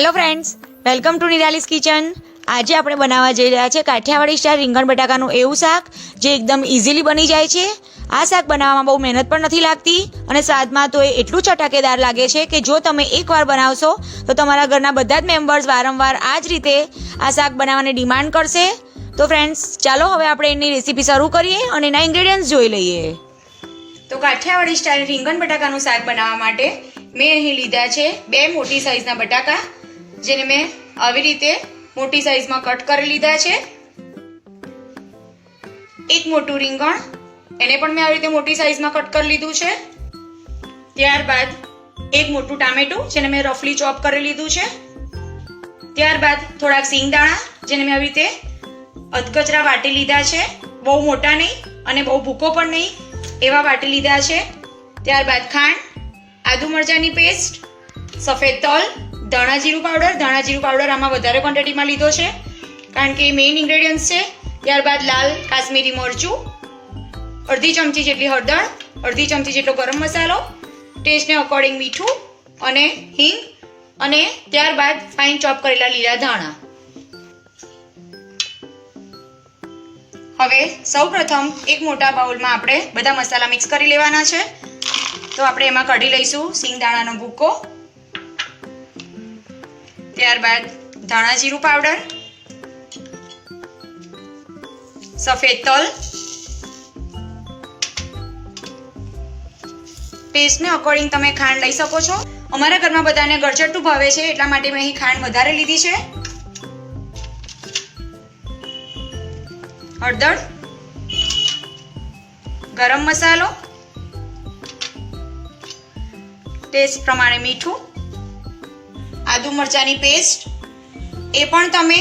Hello friends, welcome to Nirali's kitchen. आज આપણે બનાવવા જઈ રહ્યા છે કાઠિયાવાડી સ્ટાઇલ રીંગણ બટાકાનું એવું શાક જે એકદમ ઇઝીલી બની જાય છે। આ શાક બનાવવામાં બહુ મહેનત પણ નથી લાગતી અને સ્વાદમાં તો એટલું ચટાકેદાર લાગે છે કે જો તમે એકવાર બનાવશો તો તમારા ઘરના બધા જ મેમ્બર્સ વારંવાર આ જ રીતે આ શાક બનાવવાની ડિમાન્ડ કરશે। તો ફ્રેન્ડ્સ, ચાલો હવે આપણે એની રેસીપી શરૂ કરીએ અને એના ઇન્ગ્રેડિયન્ટ્સ જોઈ લઈએ। તો કાઠિયાવાડી સ્ટાઇલ રીંગણ બટાકાનું શાક બનાવવા માટે મેં અહીં લીધા છે 2 મોટી સાઈઝના બટાકા, જેને મેં આવી રીતે મોટી સાઈઝમાં કટ કરી લીધા છે। એક મોટું રીંગણ, એને પણ મેં આવી રીતે મોટી સાઈઝમાં કટ કરી લીધું છે। ત્યારબાદ એક મોટું ટામેટું, જેને મેં રફલી ચોપ કરી લીધું છે। ત્યારબાદ થોડાક સિંગદાણા, જેને મેં આવી રીતે અધકચરા વાટી લીધા છે, બહુ મોટા નહીં અને બહુ ભૂકો પણ નહીં એવા વાટી લીધા છે। ત્યારબાદ ખાંડ, આદુ મરચાંની પેસ્ટ, સફેદ તલ, ધાણા જીરું પાવડર આમાં વધારે ક્વોન્ટિટીમાં લીધો છે કારણ કે મેઇન ઇન્ગ્રેડિયન્ટ્સ છે। ત્યારબાદ લાલ કાશ્મીરી મરચું, અડધી ચમચી જેટલી હળદર, અડધી ચમચી જેટલો ગરમ મસાલો, ટેસ્ટને અકોર્ડિંગ મીઠું અને હિંગ, અને ત્યારબાદ ફાઇન ચોપ કરેલા લીલા ધાણા। હવે સૌપ્રથમ એક મોટા બાઉલમાં આપણે બધા મસાલા મિક્સ કરી લેવાના છે। તો આપણે એમાં કાઢી લઈશું સિંગદાણાનો ભૂકો, ત્યારબાદ ધાણા જીરું પાવડર, સફેદ તલ, ટેસ્ટને અકોર્ડિંગ તમે ખાંડ લઈ શકો છો। અમારા ઘરમાં બધાને ગળચટ્ટું ભાવે છે એટલા માટે મેં અહીં ખાંડ વધારે લીધી છે। હળદર, ગરમ મસાલો, ટેસ્ટ પ્રમાણે મીઠું, આદુ મરચાંની પેસ્ટ એ પણ તમે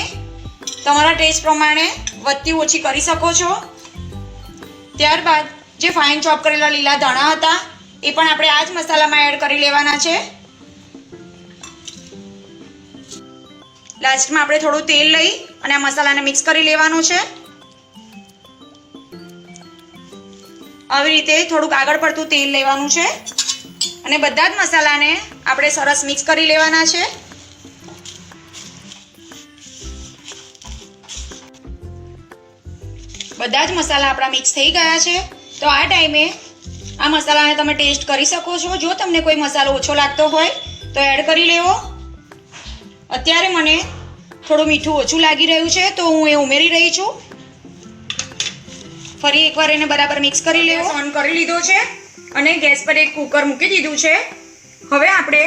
તમારા ટેસ્ટ પ્રમાણે વધતી ઓછી કરી શકો છો। ત્યારબાદ જે ફાઇન ચોપ કરેલા લીલા ધાણા હતા એ પણ આપણે આ જ મસાલામાં એડ કરી લેવાના છે। લાસ્ટમાં આપણે થોડું તેલ લઈ અને આ મસાલાને મિક્સ કરી લેવાનું છે। આવી રીતે થોડુંક આગળ પડતું તેલ લેવાનું છે અને બધા જ મસાલાને આપણે સરસ મિક્સ કરી લેવાના છે। બધા જ મસાલા આપણા મિક્સ થઈ ગયા છે। તો આ ટાઈમે આ મસાલાને તમે ટેસ્ટ કરી શકો છો। જો તમને કોઈ મસાલો ઓછો લાગતો હોય તો એડ કરી લેવો। અત્યારે મને થોડું મીઠું ઓછું લાગી રહ્યું છે તો હું એ ઉમેરી રહી છું। ફરી એકવાર એને બરાબર મિક્સ કરી લેવો। ઓન કરી લીધો છે અને ગેસ પર એક કુકર મૂકી દીધું છે। હવે આપણે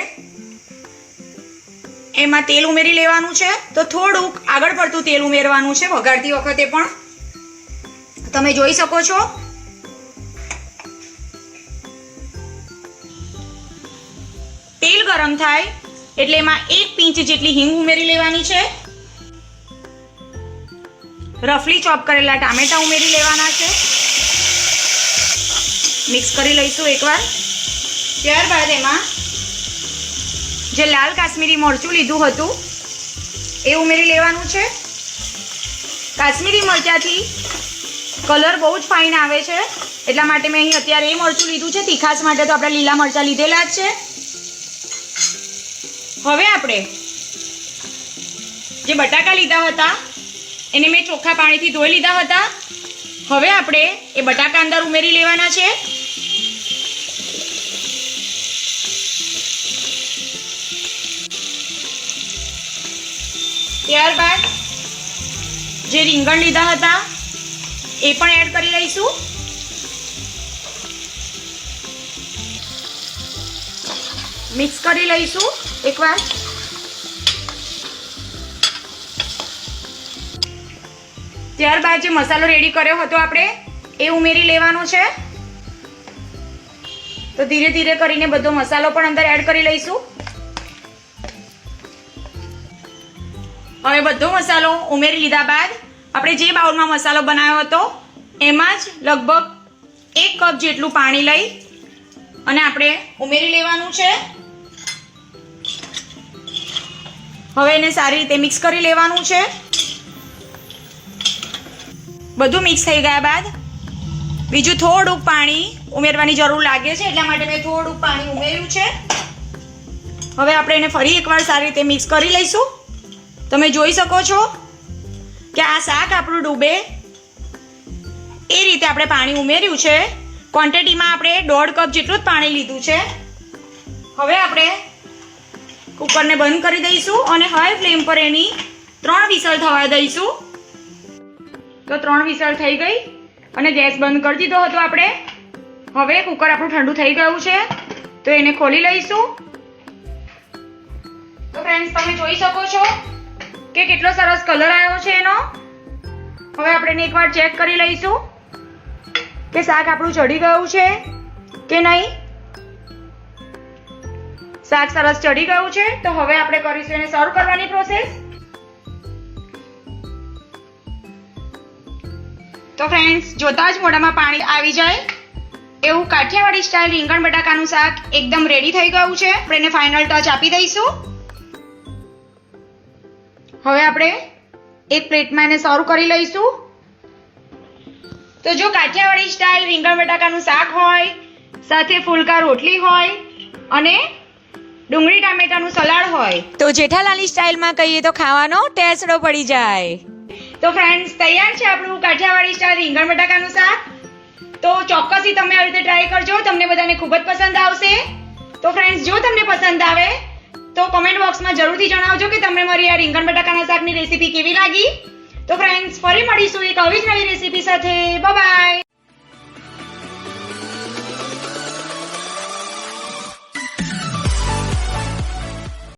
એમાં તેલ ઉમેરી લેવાનું છે। તો થોડુંક આગળ પડતું તેલ ઉમેરવાનું છે વઘારતી વખતે પણ, તમે જોઈ શકો છો। તેલ ગરમ થાય એટલે એમાં 1 પિંચ જેટલી હિંગ ઉમેરી લેવાની છે। રફલી ચોપ કરેલા ટામેટા ઉમેરી લેવાના છે, મિક્સ કરી લઈશું એકવાર। ત્યારબાદ એમાં જે લાલ કાશ્મીરી મરચું લીધું હતું એ ઉમેરી લેવાનું છે। કાશ્મીરી મરચાથી કલર બહુ જ ફાઇન આવે છે એટલા માટે મેં અહીં અત્યારે એ મરચું લીધું છે। તીખાસ માટે તો આપણે લીલા મરચાં લીધેલા જ છે। હવે આપણે જે બટાકા લીધા હતા એને મેં ચોખ્ખા પાણીથી ધોઈ લીધા હતા। હવે આપણે એ બટાકા અંદર ઉમેરી લેવાના છે। ત્યારબાદ જે રીંગણ લીધા હતા એ પણ એડ કરી લઈશું। મિક્સ કરી લઈશું એકવાર। ત્યારબાદ જે મસાલો રેડી કર્યો હતો આપણે એ ઉમેરી લેવાનો છે। તો ધીરે ધીરે કરીને બધો મસાલો પણ અંદર એડ કરી લઈશું। હવે બધો મસાલો ઉમેરી લીધા બાદ આપણે જે બાઉલમાં મસાલો બનાવ્યો હતો એમાં જ લગભગ 1 કપ જેટલું પાણી લઈ અને આપણે ઉમેરી લેવાનું છે। હવે એને સારી રીતે મિક્સ કરી લેવાનું છે। બધું મિક્સ થઈ ગયા બાદ બીજું થોડુંક પાણી ઉમેરવાની જરૂર લાગે છે એટલા માટે મેં થોડુંક પાણી ઉમેર્યું છે। હવે આપણે એને ફરી એકવાર સારી રીતે મિક્સ કરી લઈશું. તમે જોઈ શકો છો કે આ શાક આપણું ડૂબે એ રીતે આપણે પાણી ઉમેર્યું છે. ક્વોન્ટિટીમાં આપણે 1.5 કપ જેટલું જ પાણી લીધું છે. હવે આપણે કુકરને બંધ કરી દઈશું અને હાઈ ફ્લેમ પર એની 3 વિસલ થવા દઈશું. તો 3 વિસલ થઈ ગઈ અને ગેસ બંધ કરી દીધો હતો આપણે. હવે કુકર આપણું ઠંડુ થઈ ગયું છે તો એને ખોલી લઈશું. તો ફ્રેન્ડ્સ તમે જોઈ શકો છો કે કેટલો સરસ કલર આવ્યો છે એનો. હવે આપણે એને એકવાર ચેક કરી લઈશું કે શાક આપણું ચડી ગયું છે કે નહીં. શાક સરસ ચડી ગયું છે તો હવે આપણે કરીશું એને સર્વ કરવાની પ્રોસેસ. તો ફ્રેન્ડ્સ જોતા જ મોઢામાં પાણી આવી જાય એવું કાઠિયાવાડી સ્ટાઇલ રીંગણ બટાકાનું શાક એકદમ રેડી થઈ ગયું છે. આપણે એને ફાઇનલ ટચ આપી દઈશું. હવે આપણે એક પ્લેટમાં એને સર્વ કરી લઈશું. તો જો કાઠિયાવાડી સ્ટાઇલ રીંગણ બટાકાનું શાક હોય, સાથે ફુલકા રોટલી હોય અને ડુંગળી ટામેટાનું સલાડ હોય તો જેઠાલાલની સ્ટાઇલમાં કહીએ તો ખાવાનો ટેસ્ટો પડી જાય. તો ફ્રેન્ડ્સ તૈયાર છે આપણું કાઠિયાવાડી સ્ટાઇલ રીંગણ બટાકાનું શાક. તો ચોક્કસથી તમે આ રીતે ટ્રાય કરજો, તમને બધાને ખૂબ જ પસંદ આવશે. તો ફ્રેન્ડ્સ જો તમને પસંદ આવે તો કમેન્ટ બોક્સમાં જરૂરથી જણાવજો કે તમને મારી આ રીંગણ બટાકાના શાકની રેસીપી કેવી લાગી. તો ફ્રેન્ડ્સ ફરી મળીશું એક આવી જ નવી રેસીપી સાથે. Bye bye.